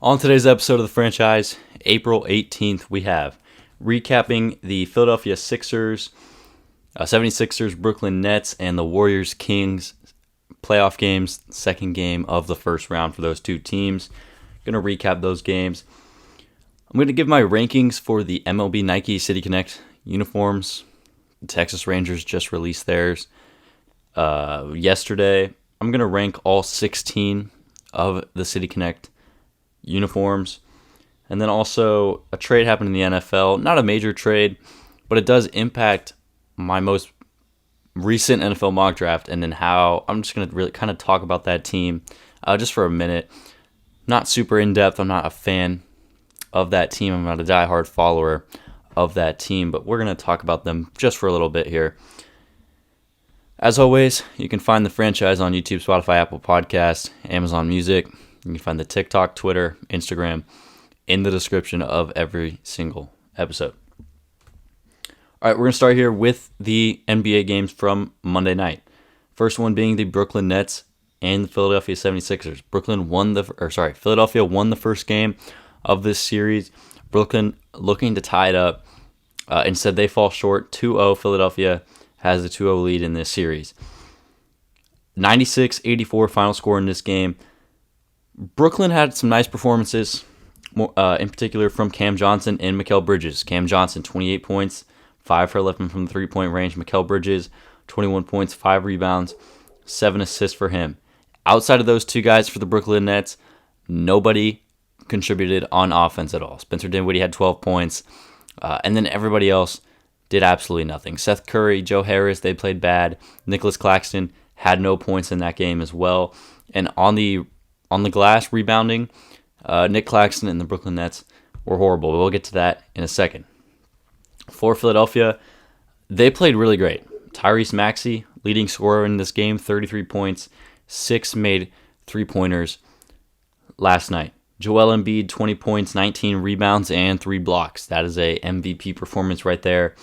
On today's episode of the franchise, April 18th, we have recapping the Philadelphia Sixers, 76ers, Brooklyn Nets, and the Warriors Kings playoff games, second game of the first round for those two teams. Going to recap those games. I'm going to give my rankings for the MLB Nike City Connect uniforms. The Texas Rangers just released theirs yesterday. I'm going to rank all 16 of the City Connect uniforms. And then also a trade happened in the NFL. Not a major trade, but it does impact my most recent NFL mock draft, and then how I'm just going to really kind of talk about that team just for a minute. Not super in-depth. I'm not a fan of that team. I'm not a diehard follower of that team, but we're going to talk about them just for a little bit here. As always, you can find the franchise on YouTube, Spotify, Apple Podcasts, Amazon Music. You can find the TikTok, Twitter, Instagram in the description of every single episode. All right, we're going to start here with the NBA games from Monday night. First one being the Brooklyn Nets and the Philadelphia 76ers. Philadelphia won the first game of this series. Brooklyn looking to tie it up. Instead, they fall short 2-0. Philadelphia has the 2-0 lead in this series. 96-84 final score in this game. Brooklyn had some nice performances, in particular from Cam Johnson and Mikal Bridges. Cam Johnson, 28 points, 5 for 11 from the three-point range. Mikal Bridges, 21 points, 5 rebounds, 7 assists for him. Outside of those two guys for the Brooklyn Nets, nobody contributed on offense at all. Spencer Dinwiddie had 12 points, and then everybody else did absolutely nothing. Seth Curry, Joe Harris, they played bad. Nicholas Claxton had no points in that game as well. And on the glass rebounding, Nick Claxton and the Brooklyn Nets were horrible. We'll get to that in a second. For Philadelphia, they played really great. Tyrese Maxey, leading scorer in this game, 33 points, 6 made three-pointers last night. Joel Embiid, 20 points, 19 rebounds, and 3 blocks. That is a MVP performance right there.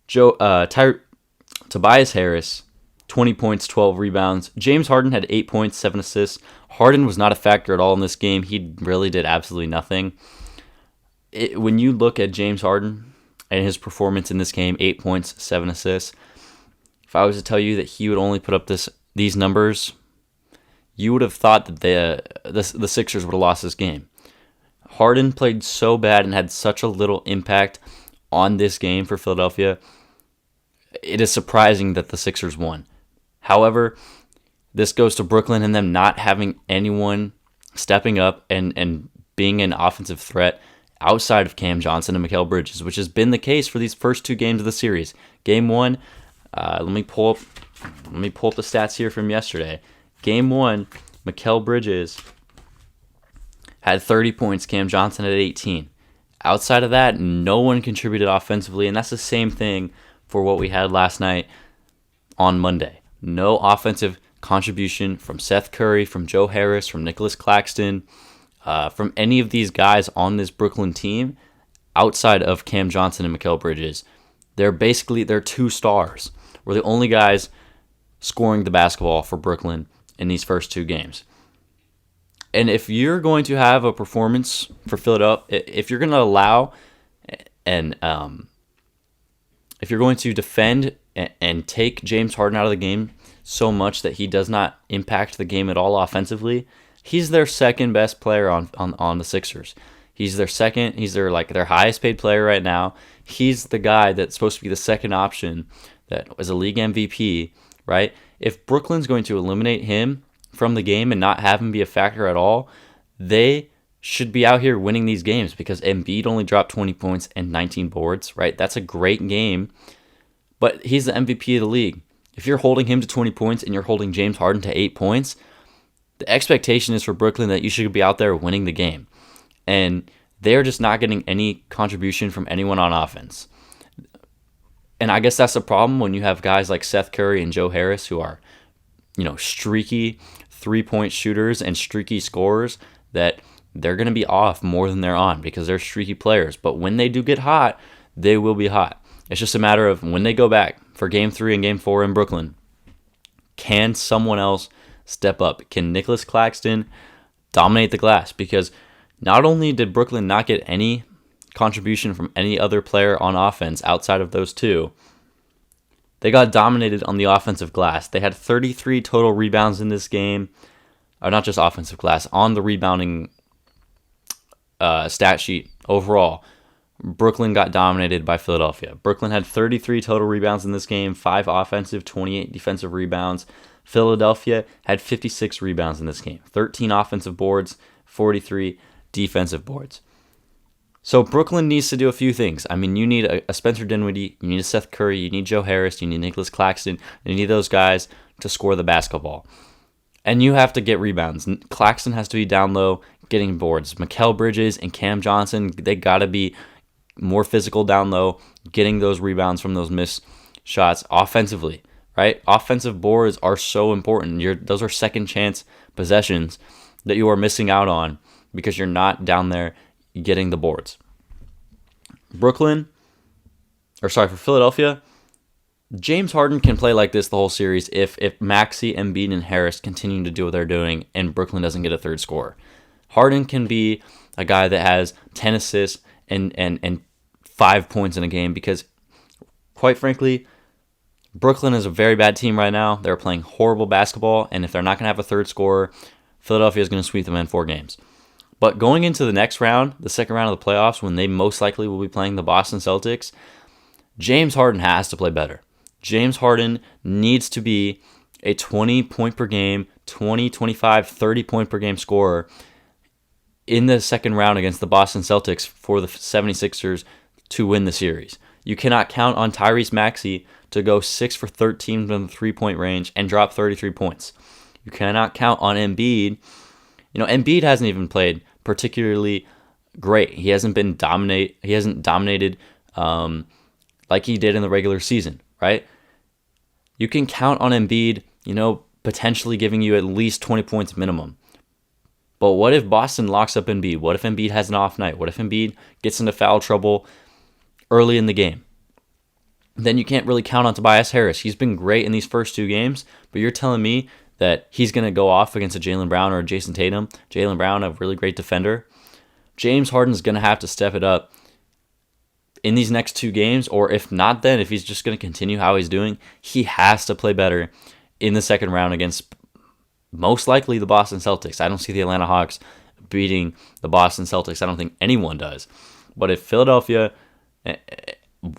Tobias Harris, 20 points, 12 rebounds. James Harden had 8 points, 7 assists. Harden was not a factor at all in this game. He really did absolutely nothing. When you look at James Harden and his performance in this game, 8 points, 7 assists, if I was to tell you that he would only put up these numbers, you would have thought that the Sixers would have lost this game. Harden played so bad and had such a little impact on this game for Philadelphia. It is surprising that the Sixers won. However, this goes to Brooklyn and them not having anyone stepping up and being an offensive threat outside of Cam Johnson and Mikal Bridges, which has been the case for these first two games of the series. Game 1, let me pull up the stats here from yesterday. Game 1, Mikal Bridges had 30 points, Cam Johnson had 18. Outside of that, no one contributed offensively, and that's the same thing for what we had last night on Monday. No offensive contribution from Seth Curry, from Joe Harris, from Nicholas Claxton, from any of these guys on this Brooklyn team outside of Cam Johnson and Mikal Bridges. They're two stars. We're the only guys scoring the basketball for Brooklyn in these first two games. And if you're going to have a performance for Philadelphia, if you're going to allow and if you're going to defend and take James Harden out of the game so much that he does not impact the game at all offensively, he's their second best player on the Sixers. He's their their highest paid player right now. He's the guy that's supposed to be the second option that was a league MVP, right? If Brooklyn's going to eliminate him from the game and not have him be a factor at all, they should be out here winning these games because Embiid only dropped 20 points and 19 boards, right? That's a great game, but he's the MVP of the league. If you're holding him to 20 points and you're holding James Harden to 8 points, the expectation is for Brooklyn that you should be out there winning the game. And they're just not getting any contribution from anyone on offense. And I guess that's the problem when you have guys like Seth Curry and Joe Harris who are, streaky three-point shooters and streaky scorers, that they're going to be off more than they're on because they're streaky players. But when they do get hot, they will be hot. It's just a matter of when they go back for Game 3 and Game 4 in Brooklyn, can someone else step up? Can Nicholas Claxton dominate the glass? Because Not only did Brooklyn not get any contribution from any other player on offense outside of those two, they got dominated on the offensive glass. They had 33 total rebounds in this game. Or not just offensive glass, on the rebounding stat sheet overall. Brooklyn got dominated by Philadelphia. Brooklyn had 33 total rebounds in this game, 5 offensive, 28 defensive rebounds. Philadelphia had 56 rebounds in this game, 13 offensive boards, 43 defensive boards. So Brooklyn needs to do a few things. I mean, you need a Spencer Dinwiddie, you need a Seth Curry, you need Joe Harris, you need Nicholas Claxton, you need those guys to score the basketball. And you have to get rebounds. Claxton has to be down low, getting boards. Mikal Bridges and Cam Johnson, they got to be more physical down low, getting those rebounds from those missed shots offensively, right? Offensive boards are so important. Those are second chance possessions that you are missing out on because you're not down there getting the boards. For Philadelphia, James Harden can play like this the whole series if Maxey, Embiid, and Harris continue to do what they're doing and Brooklyn doesn't get a third scorer. Harden can be a guy that has 10 assists and 5 points in a game because, quite frankly, Brooklyn is a very bad team right now. They're playing horrible basketball, and if they're not going to have a third scorer, Philadelphia is going to sweep them in 4 games. But going into the next round, the second round of the playoffs, when they most likely will be playing the Boston Celtics, James Harden has to play better. James Harden needs to be a 20-point per game, 20, 25, 30-point per game scorer in the second round against the Boston Celtics for the 76ers to win the series. You cannot count on Tyrese Maxey to go 6 for 13 from the three-point range and drop 33 points. You cannot count on Embiid. Embiid hasn't even played particularly great. He hasn't dominated like he did in the regular season, right? You can count on Embiid, potentially giving you at least 20 points minimum. But what if Boston locks up Embiid? What if Embiid has an off night? What if Embiid gets into foul trouble early in the game? Then you can't really count on Tobias Harris. He's been great in these first 2 games, but you're telling me that he's going to go off against a Jaylen Brown or a Jason Tatum. Jaylen Brown, a really great defender. James Harden's going to have to step it up in these next 2 games, or if not then, if he's just going to continue how he's doing, he has to play better in the second round against most likely the Boston Celtics. I don't see the Atlanta Hawks beating the Boston Celtics. I don't think anyone does. But if Philadelphia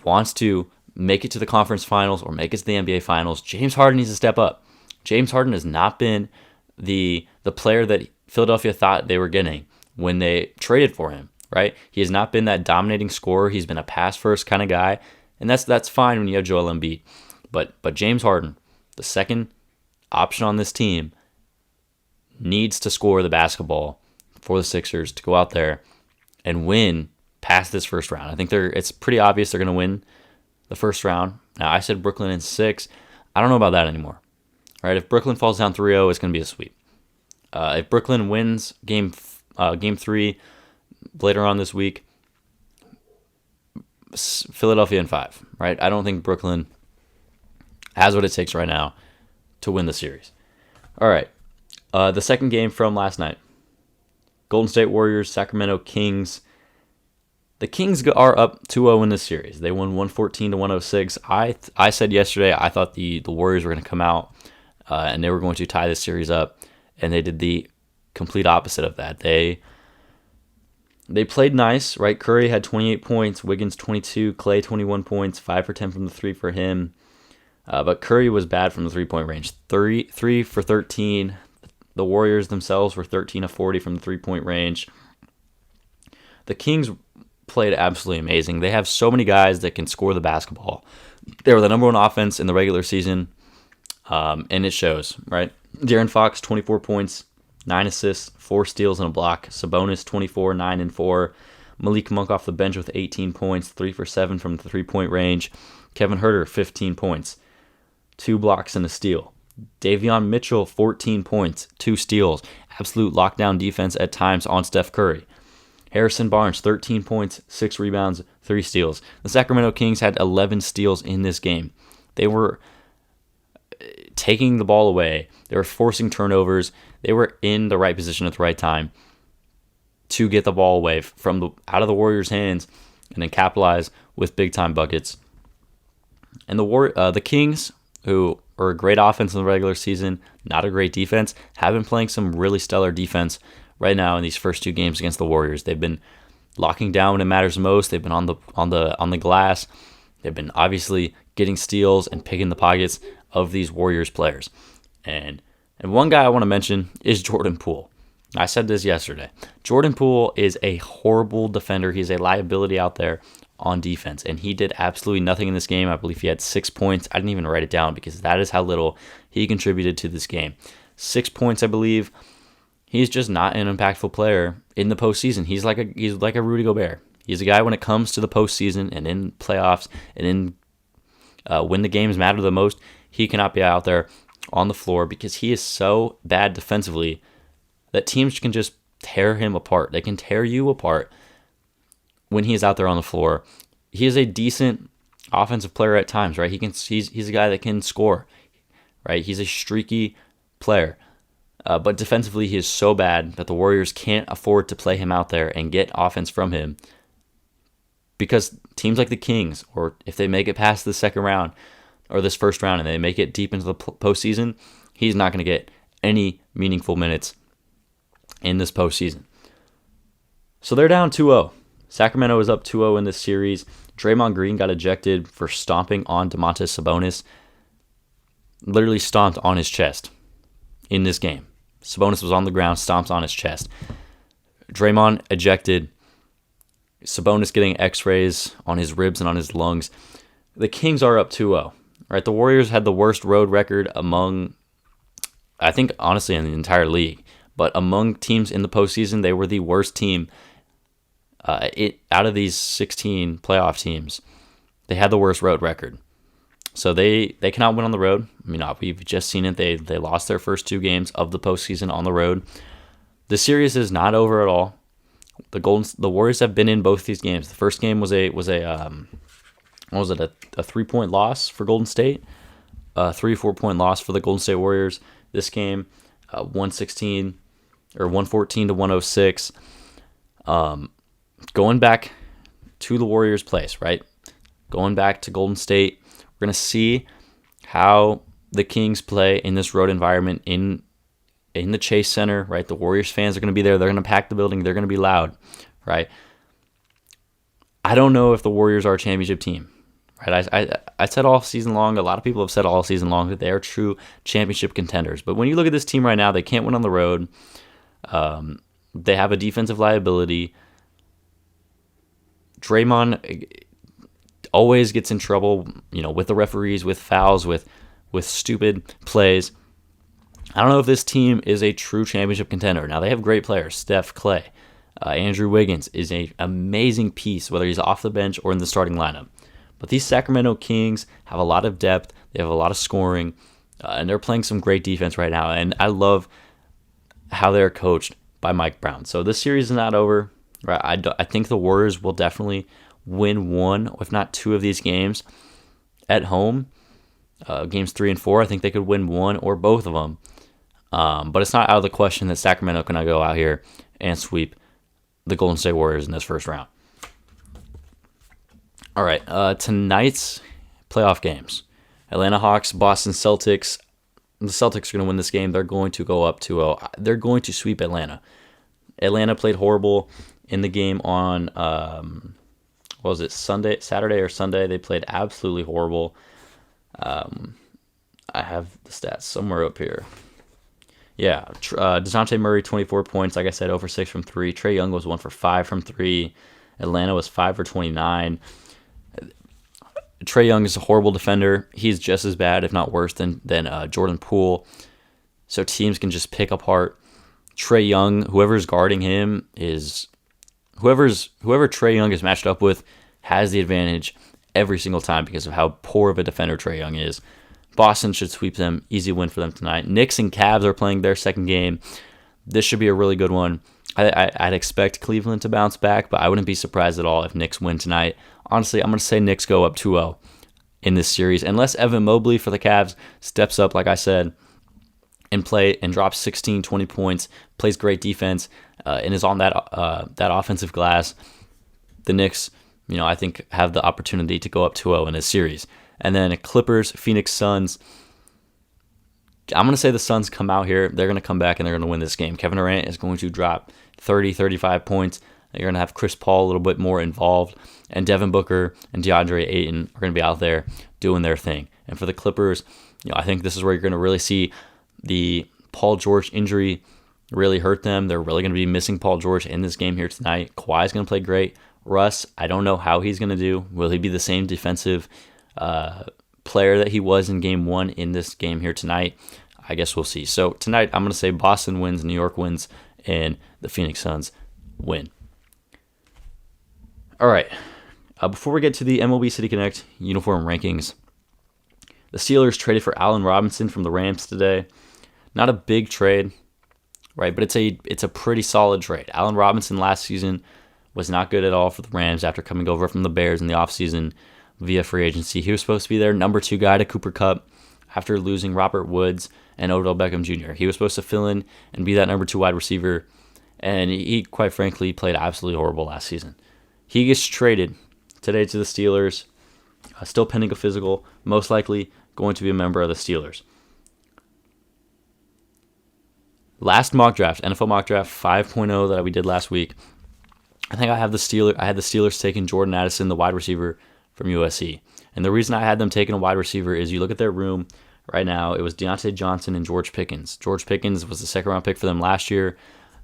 wants to make it to the conference finals or make it to the NBA finals, James Harden needs to step up. James Harden has not been the player that Philadelphia thought they were getting when they traded for him, right? He has not been that dominating scorer. He's been a pass-first kind of guy, and that's fine when you have Joel Embiid. But James Harden, the second option on this team, needs to score the basketball for the Sixers to go out there and win past this first round. I think it's pretty obvious they're going to win the first round. Now, I said Brooklyn in 6. I don't know about that anymore. All right, if Brooklyn falls down 3-0, it's going to be a sweep. If Brooklyn wins game 3 later on this week, Philadelphia in 5, right? I don't think Brooklyn has what it takes right now to win the series. All right, the second game from last night. Golden State Warriors, Sacramento Kings. The Kings are up 2-0 in this series. They won 114-106. I said yesterday I thought the Warriors were going to come out and they were going to tie this series up, and they did the complete opposite of that. They played nice, right? Curry had 28 points, Wiggins 22, Clay 21 points, 5 for 10 from the 3 for him. But Curry was bad from the three-point range. 3 for 13. The Warriors themselves were 13 of 40 from the three-point range. The Kings played absolutely amazing. They have so many guys that can score the basketball. They were the number 1 offense in the regular season, and it shows, right? De'Aaron Fox, 24 points, 9 assists, 4 steals, and a block. Sabonis, 24, 9 and 4. Malik Monk off the bench with 18 points, 3 for 7 from the three-point range. Kevin Huerter, 15 points, 2 blocks and a steal. Davion Mitchell, 14 points, 2 steals. Absolute lockdown defense at times on Steph Curry. Harrison Barnes, 13 points, 6 rebounds, 3 steals. The Sacramento Kings had 11 steals in this game. They were taking the ball away. They were forcing turnovers. They were in the right position at the right time. to get the ball away out of the Warriors' hands and then capitalize with big time buckets. And the Kings, who are a great offense in the regular season, not a great defense, have been playing some really stellar defense right now in these first 2 games against the Warriors. They've been locking down when it matters most. They've been on the glass. They've been obviously getting steals and picking the pockets of these Warriors players. And one guy I want to mention is Jordan Poole. I said this yesterday. Jordan Poole is a horrible defender. He's a liability out there on defense, and he did absolutely nothing in this game. I believe he had 6 points. I didn't even write it down because that is how little he contributed to this game. 6 points, I believe. He's just not an impactful player in the postseason. He's like a Rudy Gobert. He's a guy when it comes to the postseason and in playoffs and in when the games matter the most, he cannot be out there on the floor because he is so bad defensively that teams can just tear him apart. They can tear you apart when he is out there on the floor. He is a decent offensive player at times, right? He's a guy that can score, right? He's a streaky player. But defensively, he is so bad that the Warriors can't afford to play him out there and get offense from him because teams like the Kings, or if they make it past the second round or this first round and they make it deep into the postseason, he's not going to get any meaningful minutes in this postseason. So they're down 2-0. Sacramento is up 2-0 in this series. Draymond Green got ejected for stomping on Domantas Sabonis. Literally stomped on his chest in this game. Sabonis was on the ground, stomps on his chest. Draymond ejected. Sabonis getting x-rays on his ribs and on his lungs. The Kings are up 2-0. Right? The Warriors had the worst road record among, I think, honestly, in the entire league. But among teams in the postseason, they were the worst team. Out of these 16 playoff teams, they had the worst road record. So they cannot win on the road. I mean, we've just seen it. They lost their first 2 games of the postseason on the road. The series is not over at all. The Warriors have been in both these games. The first game was a 3-point loss for Golden State, 3-4-point loss for the Golden State Warriors. This game, 114 to 106. Going back to the Warriors' place, right? Going back to Golden State, we're going to see how the Kings play in this road environment in the Chase Center, right? The Warriors fans are going to be there. They're going to pack the building. They're going to be loud, right? I don't know if the Warriors are a championship team, right? I said all season long, a lot of people have said all season long that they are true championship contenders. But when you look at this team right now, they can't win on the road. They have a defensive liability. Draymond always gets in trouble, with the referees, with fouls, with stupid plays. I don't know if this team is a true championship contender. Now, they have great players. Steph, Clay, Andrew Wiggins is an amazing piece, whether he's off the bench or in the starting lineup. But these Sacramento Kings have a lot of depth. They have a lot of scoring, and they're playing some great defense right now. And I love how they're coached by Mike Brown. So this series is not over. Right? I think the Warriors will definitely win 1, if not 2 of these games at home. Games 3 and 4, I think they could win 1 or both of them. But it's not out of the question that Sacramento can go out here and sweep the Golden State Warriors in this first round. All right, tonight's playoff games. Atlanta Hawks, Boston Celtics. The Celtics are going to win this game. They're going to go up 2-0. They're going to sweep Atlanta. Atlanta played horrible in the game on, Saturday or Sunday. They played absolutely horrible. I have the stats somewhere up here. Yeah, DeJounte Murray, 24 points. Like I said, 0 for 6 from 3. Trae Young was 1 for 5 from 3. Atlanta was 5 for 29. Trae Young is a horrible defender. He's just as bad, if not worse, than Jordan Poole. So teams can just pick apart Trae Young. Whoever's guarding him is whoever Trae Young is matched up with has the advantage every single time because of how poor of a defender Trae Young is. Boston should sweep them. Easy win for them tonight. Knicks and Cavs are playing their second game. This should be a really good one. I'd expect Cleveland to bounce back, but I wouldn't be surprised at all if Knicks win tonight. Honestly, I'm going to say Knicks go up 2-0 in this series, unless Evan Mobley for the Cavs steps up, like I said, and drops 16, 20 points, plays great defense. and is on that offensive glass, the Knicks, I think have the opportunity to go up 2-0 in this series. And then Clippers, Phoenix Suns. I'm going to say the Suns come out here. They're going to come back and they're going to win this game. Kevin Durant is going to drop 30, 35 points. You're going to have Chris Paul a little bit more involved. And Devin Booker and DeAndre Ayton are going to be out there doing their thing. And for the Clippers, I think this is where you're going to really see the Paul George injury really hurt them. They're really going to be missing Paul George in this game here tonight. Kawhi's going to play great. Russ, I don't know how he's going to do. Will he be the same defensive player that he was in game 1 in this game here tonight? I guess we'll see. So tonight, I'm going to say Boston wins, New York wins, and the Phoenix Suns win. All right. Before we get to the MLB City Connect uniform rankings, the Steelers traded for Allen Robinson from the Rams today. Not a big trade, right? But it's a pretty solid trade. Allen Robinson last season was not good at all for the Rams after coming over from the Bears in the offseason via free agency. He was supposed to be their number 2 guy to Cooper Kupp after losing Robert Woods and Odell Beckham Jr. He was supposed to fill in and be that number 2 wide receiver, and he quite frankly played absolutely horrible last season. He gets traded today to the Steelers, still pending a physical, most likely going to be a member of the Steelers. Last mock draft, NFL mock draft 5.0 that we did last week, I think I had the Steelers taking Jordan Addison, the wide receiver from USC. And the reason I had them taking a wide receiver is you look at their room right now, it was Deontay Johnson and George Pickens. George Pickens was the second-round pick for them last year.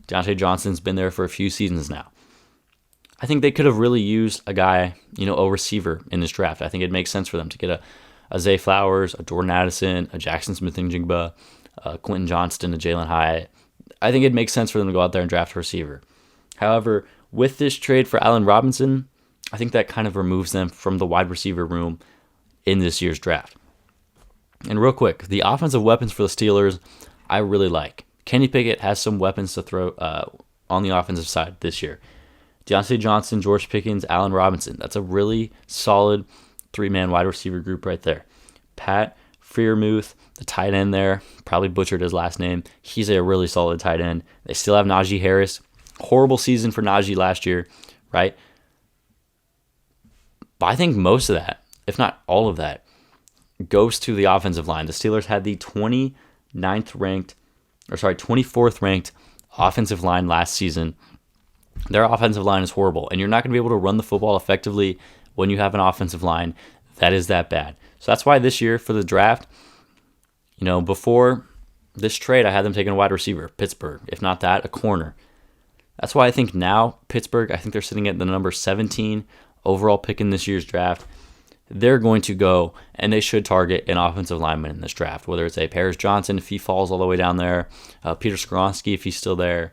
Deontay Johnson's been there for a few seasons now. I think they could have really used a guy, a receiver in this draft. I think it makes sense for them to get a Zay Flowers, a Jordan Addison, a Jackson Smith-Njigba, Quentin Johnston, a Jalen Hyatt. I think it makes sense for them to go out there and draft a receiver. However, with this trade for Allen Robinson, I think that kind of removes them from the wide receiver room in this year's draft. And real quick, the offensive weapons for the Steelers, I really like. Kenny Pickett has some weapons to throw on the offensive side this year. Deontay Johnson, George Pickens, Allen Robinson. That's a really solid 3-man wide receiver group right there. Pat Freiermuth, the tight end there, probably butchered his last name. He's a really solid tight end. They still have Najee Harris. Horrible season for Najee last year, right? But I think most of that, if not all of that, goes to the offensive line. The Steelers had the 24th ranked offensive line last season. Their offensive line is horrible, and you're not going to be able to run the football effectively when you have an offensive line that is that bad. So that's why this year for the draft, before this trade, I had them taking a wide receiver, Pittsburgh. If not that, a corner. That's why I think now Pittsburgh, I think they're sitting at the number 17 overall pick in this year's draft. They're going to go, and they should target an offensive lineman in this draft, whether it's a Paris Johnson if he falls all the way down there, Peter Skoronski if he's still there,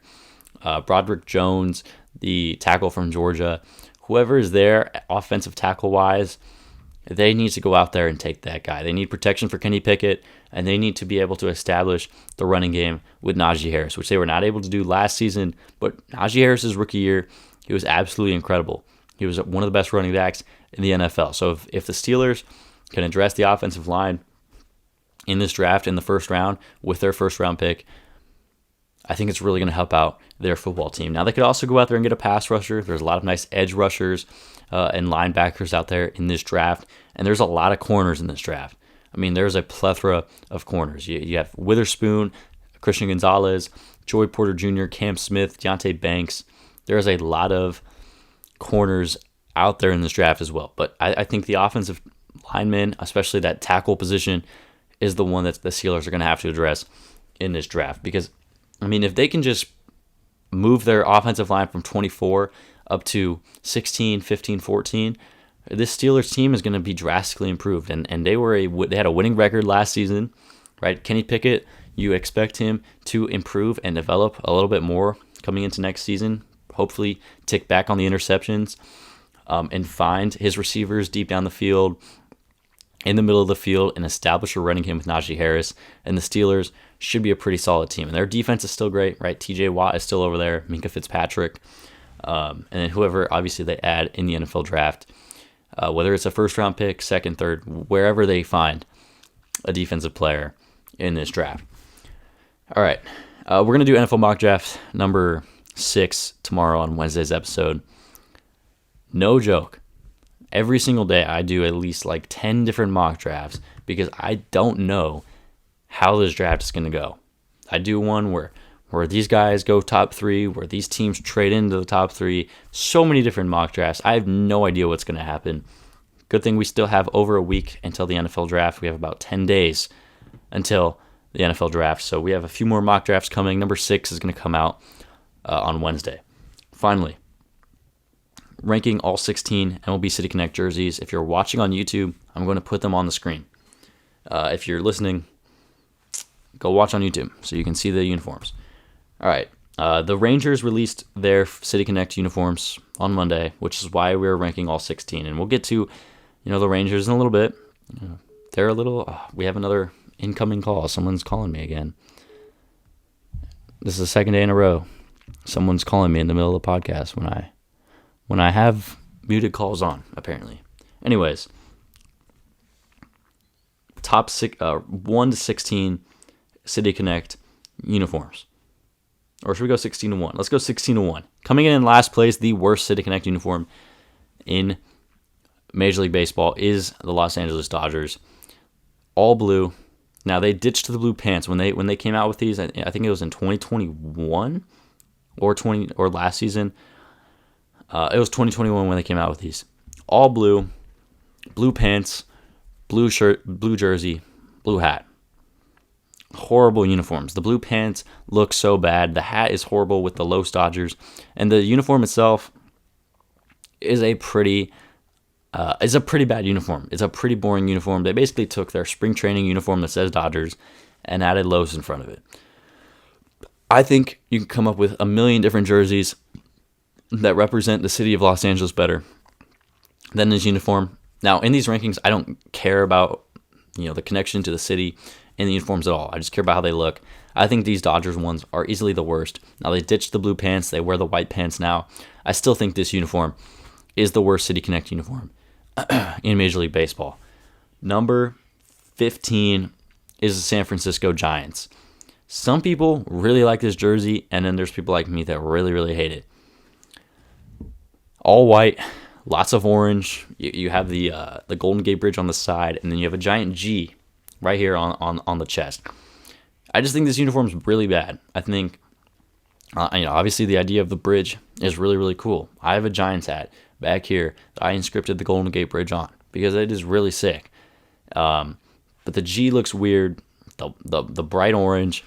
Broderick Jones, the tackle from Georgia. Whoever is there offensive tackle-wise, they need to go out there and take that guy. They need protection for Kenny Pickett, and they need to be able to establish the running game with Najee Harris, which they were not able to do last season. But Najee Harris's rookie year, he was absolutely incredible. He was one of the best running backs in the NFL. So if the Steelers can address the offensive line in this draft in the first round with their first-round pick, I think it's really going to help out their football team. Now, they could also go out there and get a pass rusher. There's a lot of nice edge rushers and linebackers out there in this draft, and there's a lot of corners in this draft. I mean, there's a plethora of corners. You have Witherspoon, Christian Gonzalez, Joey Porter Jr., Cam Smith, Deonte Banks. There's a lot of corners out there in this draft as well. But I think the offensive lineman, especially that tackle position, is the one that the Steelers are going to have to address in this draft. Because, I mean, if they can just move their offensive line from 24 up to 16, 15, 14, this Steelers team is going to be drastically improved. And they had a winning record last season, right? Kenny Pickett, you expect him to improve and develop a little bit more coming into next season. Hopefully tick back on the interceptions and find his receivers deep down the field, in the middle of the field, and establish a running game with Najee Harris. And the Steelers should be a pretty solid team. And their defense is still great, right? TJ Watt is still over there, Minkah Fitzpatrick, and then whoever obviously they add in the NFL draft, whether it's a first-round pick, second, third, wherever they find a defensive player in this draft. All right, we're going to do NFL mock draft number 6 tomorrow on Wednesday's episode. No joke. Every single day I do at least like 10 different mock drafts because I don't know how this draft is going to go. I do one where these guys go top 3, where these teams trade into the top 3. So many different mock drafts. I have no idea what's going to happen. Good thing we still have over a week until the NFL draft. We have about 10 days until the NFL draft. So we have a few more mock drafts coming. Number 6 is going to come out on Wednesday. Finally, ranking all 16 MLB City Connect jerseys. If you're watching on YouTube, I'm going to put them on the screen. If you're listening, go watch on YouTube so you can see the uniforms. All right. The Rangers released their City Connect uniforms on Monday, which is why we're ranking all 16. And we'll get to, the Rangers in a little bit. They're a little. We have another incoming call. Someone's calling me again. This is the second day in a row. Someone's calling me in the middle of the podcast when I have muted calls on, apparently. Anyways, top 1 to 16 City Connect uniforms. Or should we go 16 to 1? Let's go 16 to 1. Coming in last place, the worst City Connect uniform in Major League Baseball is the Los Angeles Dodgers. All blue. Now they ditched the blue pants when they came out with these. I think it was in 2021 or last season. It was 2021 when they came out with these. All blue, blue pants, blue shirt, blue jersey, blue hat. Horrible uniforms. The blue pants look so bad. The hat is horrible with the Los Dodgers, and the uniform itself is a pretty bad uniform. It's a pretty boring uniform. They basically took their spring training uniform that says Dodgers and added Los in front of it. I think you can come up with a million different jerseys that represent the city of Los Angeles better than this uniform. Now, in these rankings, I don't care about the connection to the city in the uniforms at all. I just care about how they look. I think these Dodgers ones are easily the worst. Now, they ditched the blue pants. They wear the white pants now. I still think this uniform is the worst City Connect uniform in Major League Baseball. Number 15 is the San Francisco Giants. Some people really like this jersey, and then there's people like me that really, really hate it. All white, lots of orange. You have the Golden Gate Bridge on the side, and then you have a giant G right here on the chest. I just think this uniform is really bad. I think, obviously the idea of the bridge is really, really cool. I have a Giants hat back here that I inscripted the Golden Gate Bridge on because it is really sick. But the G looks weird. The bright orange.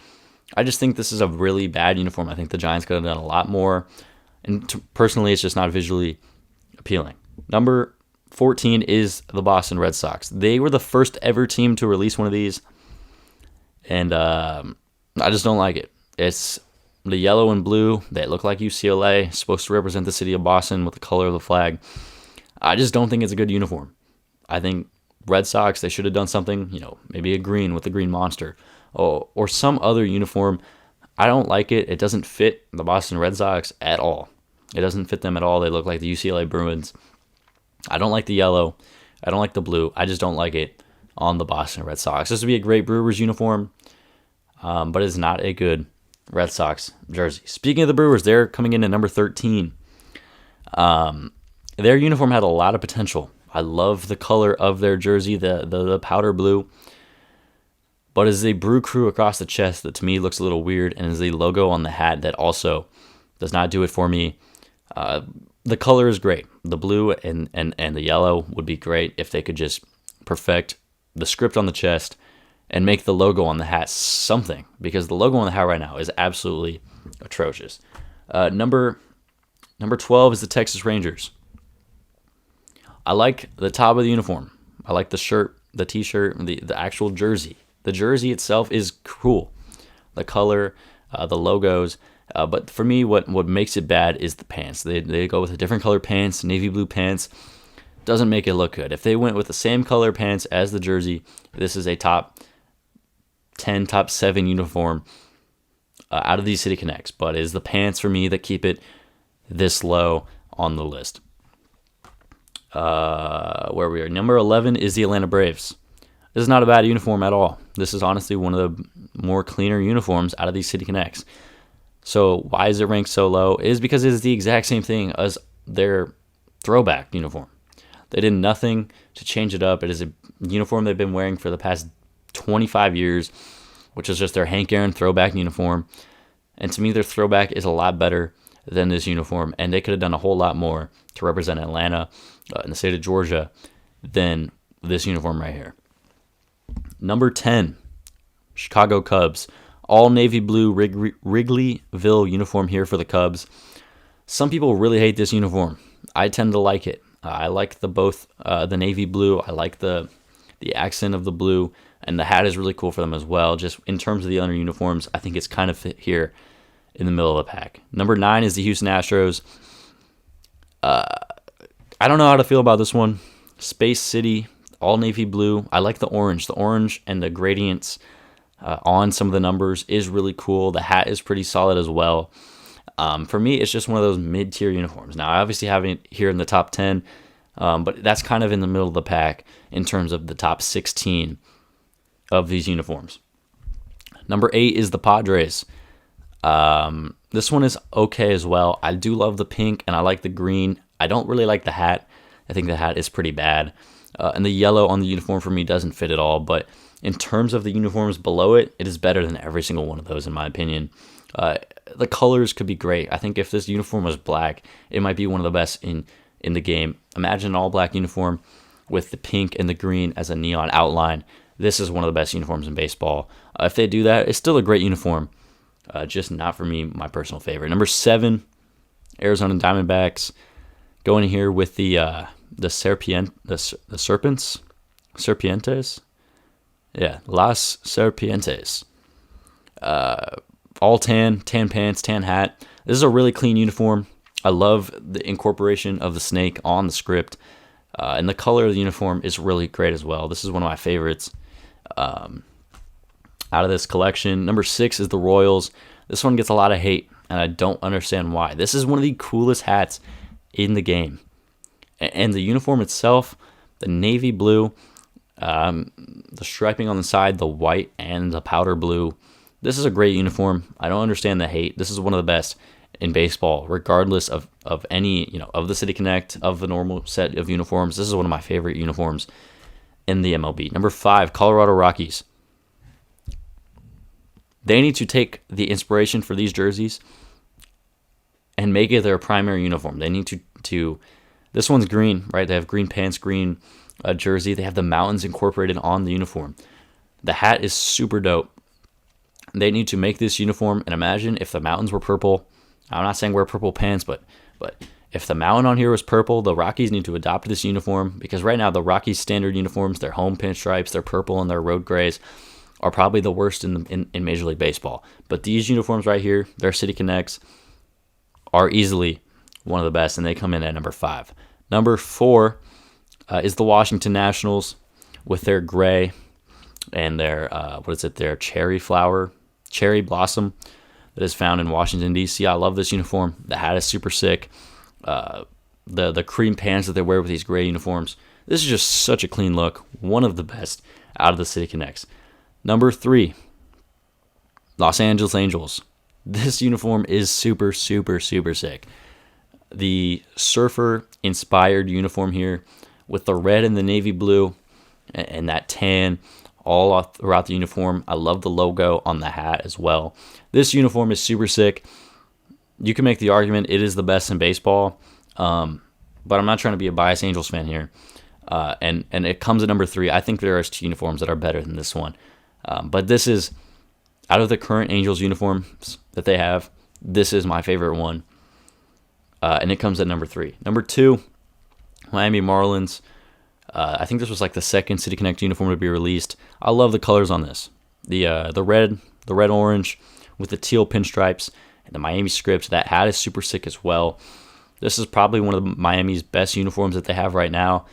I just think this is a really bad uniform. I think the Giants could have done a lot more. And personally, it's just not visually appealing. Number 14 is the Boston Red Sox. They were the first ever team to release one of these, and I just don't like it. It's the yellow and blue. They look like UCLA, supposed to represent the city of Boston with the color of the flag. I just don't think it's a good uniform. I think Red Sox, they should have done something, maybe a green with the green monster, or some other uniform. I don't like it. It doesn't fit the Boston Red Sox at all. It doesn't fit them at all. They look like the UCLA Bruins. I don't like the yellow. I don't like the blue. I just don't like it on the Boston Red Sox. This would be a great Brewers uniform, but it's not a good Red Sox jersey. Speaking of the Brewers, they're coming in at number 13. Their uniform had a lot of potential. I love the color of their jersey, the powder blue. But as a Brew Crew across the chest, that to me looks a little weird, and as a logo on the hat that also does not do it for me. The color is great. The blue and the yellow would be great if they could just perfect the script on the chest and make the logo on the hat something, because the logo on the hat right now is absolutely atrocious. Number 12 is the Texas Rangers. I like the top of the uniform. I like the shirt, the t-shirt, the actual jersey. The jersey itself is cool. The color, the logos. But for me, what makes it bad is the pants. They go with a different color pants, navy blue pants. Doesn't make it look good. If they went with the same color pants as the jersey, this is a top 10, top 7 uniform out of these City Connects. But it is the pants for me that keep it this low on the list. Where we are. Number 11 is the Atlanta Braves. This is not a bad uniform at all. This is honestly one of the more cleaner uniforms out of these City Connects. So why is it ranked so low? It is because it is the exact same thing as their throwback uniform. They did nothing to change it up. It is a uniform they've been wearing for the past 25 years, which is just their Hank Aaron throwback uniform. And to me, their throwback is a lot better than this uniform, and they could have done a whole lot more to represent Atlanta in the state of Georgia than this uniform right here. Number 10, Chicago Cubs. All navy blue Wrigleyville uniform here for the Cubs. Some people really hate this uniform. I tend to like it. I like the navy blue. I like the accent of the blue, and the hat is really cool for them as well. Just in terms of the other uniforms, I think it's kind of fit here in the middle of the pack. Number 9 is the Houston Astros. I don't know how to feel about this one. Space City, all navy blue. I like the orange. The orange and the gradients on some of the numbers is really cool. The hat is pretty solid as well. For me, it's just one of those mid-tier uniforms. Now, I obviously have it here in the top 10, but that's kind of in the middle of the pack in terms of the top 16 of these uniforms. Number 8 is the Padres. This one is okay as well. I do love the pink, and I like the green. I don't really like the hat. I think the hat is pretty bad. And the yellow on the uniform for me doesn't fit at all, but in terms of the uniforms below it, it is better than every single one of those, in my opinion. The colors could be great. I think if this uniform was black, it might be one of the best in the game. Imagine an all-black uniform with the pink and the green as a neon outline. This is one of the best uniforms in baseball. If they do that, it's still a great uniform. Just not for me, my personal favorite. Number 7, Arizona Diamondbacks. Going here with the Serpientes. Yeah, Las Serpientes. All tan pants, tan hat. This is a really clean uniform. I love the incorporation of the snake on the script. And the color of the uniform is really great as well. This is one of my favorites out of this collection. Number 6 is the Royals. This one gets a lot of hate, and I don't understand why. This is one of the coolest hats in the game. And the uniform itself, the navy blue, the striping on the side, the white, and the powder blue. This is a great uniform. I don't understand the hate. This is one of the best in baseball, regardless of any, of the City Connect, of the normal set of uniforms. This is one of my favorite uniforms in the MLB. Number 5, Colorado Rockies. They need to take the inspiration for these jerseys and make it their primary uniform. They need to this one's green, right? They have green pants, green jersey. They have the mountains incorporated on the uniform. The hat is super dope. They need to make this uniform, and imagine if the mountains were purple. I'm not saying wear purple pants, but if the mountain on here was purple, the Rockies need to adopt this uniform, because right now the Rockies standard uniforms, their home pinstripes, their purple and their road grays, are probably the worst in Major League Baseball. But these uniforms right here, their City Connects, are easily one of the best, and they come in at number 5. Number 4 is the Washington Nationals with their gray and their, their cherry blossom that is found in Washington, D.C. I love this uniform. The hat is super sick. The cream pants that they wear with these gray uniforms. This is just such a clean look. One of the best out of the City Connects. Number 3, Los Angeles Angels. This uniform is super, super, super sick. The surfer-inspired uniform here with the red and the navy blue and that tan all throughout the uniform. I love the logo on the hat as well. This uniform is super sick. You can make the argument it is the best in baseball, but I'm not trying to be a biased Angels fan here. And it comes at number 3. I think there are 2 uniforms that are better than this one. But this is, out of the current Angels uniforms that they have, this is my favorite one. And it comes at number 3. Number 2, Miami Marlins. I think this was like the second City Connect uniform to be released. I love the colors on this. The red orange with the teal pinstripes and the Miami script. That hat is super sick as well. This is probably one of Miami's best uniforms that they have right now.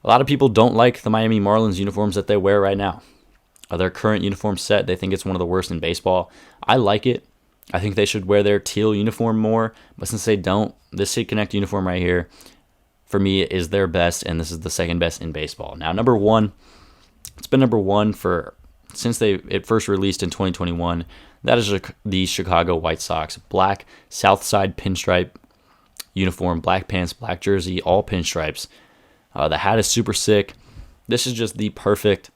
A lot of people don't like the Miami Marlins uniforms that they wear right now. Their current uniform set, they think it's one of the worst in baseball. I like it. I think they should wear their teal uniform more, but since they don't, this City Connect uniform right here, for me, is their best, and this is the second best in baseball. Now, number 1, it's been number 1 since it first released in 2021. That is the Chicago White Sox. Black South Side pinstripe uniform, black pants, black jersey, all pinstripes. The hat is super sick. This is just the perfect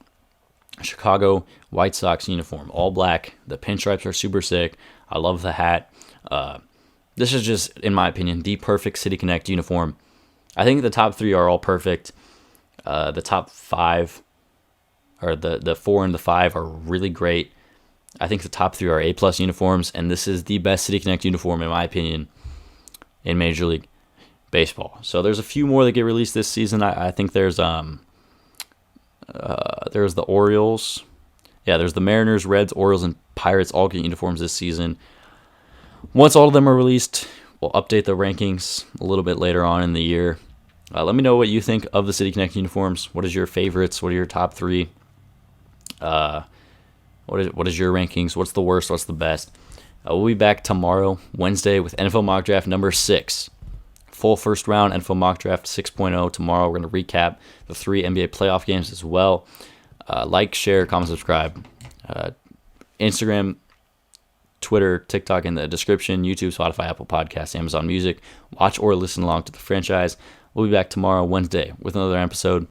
Chicago White Sox uniform. All black. The pinstripes are super sick. I love the hat. This is just, in my opinion, the perfect City Connect uniform. I think the top 3 are all perfect. The top 5, or the 4 and the 5 are really great. I think the top 3 are A+ uniforms, and this is the best City Connect uniform, in my opinion, in Major League Baseball. So there's a few more that get released this season. I think there's the Orioles. Yeah, there's the Mariners, Reds, Orioles, and Pirates all get uniforms this season. Once all of them are released, we'll update the rankings a little bit later on in the year. Let me know what you think of the City Connect uniforms. What is your favorites? What are your top 3? What is your rankings? What's the worst? What's the best? We'll be back tomorrow, Wednesday, with NFL Mock Draft number 6. Full first round NFL Mock Draft 6.0. Tomorrow we're going to recap the 3 NBA playoff games as well. Like, share, comment, subscribe. Instagram, Twitter, TikTok in the description. YouTube, Spotify, Apple Podcasts, Amazon Music. Watch or listen along to the franchise. We'll be back tomorrow, Wednesday, with another episode.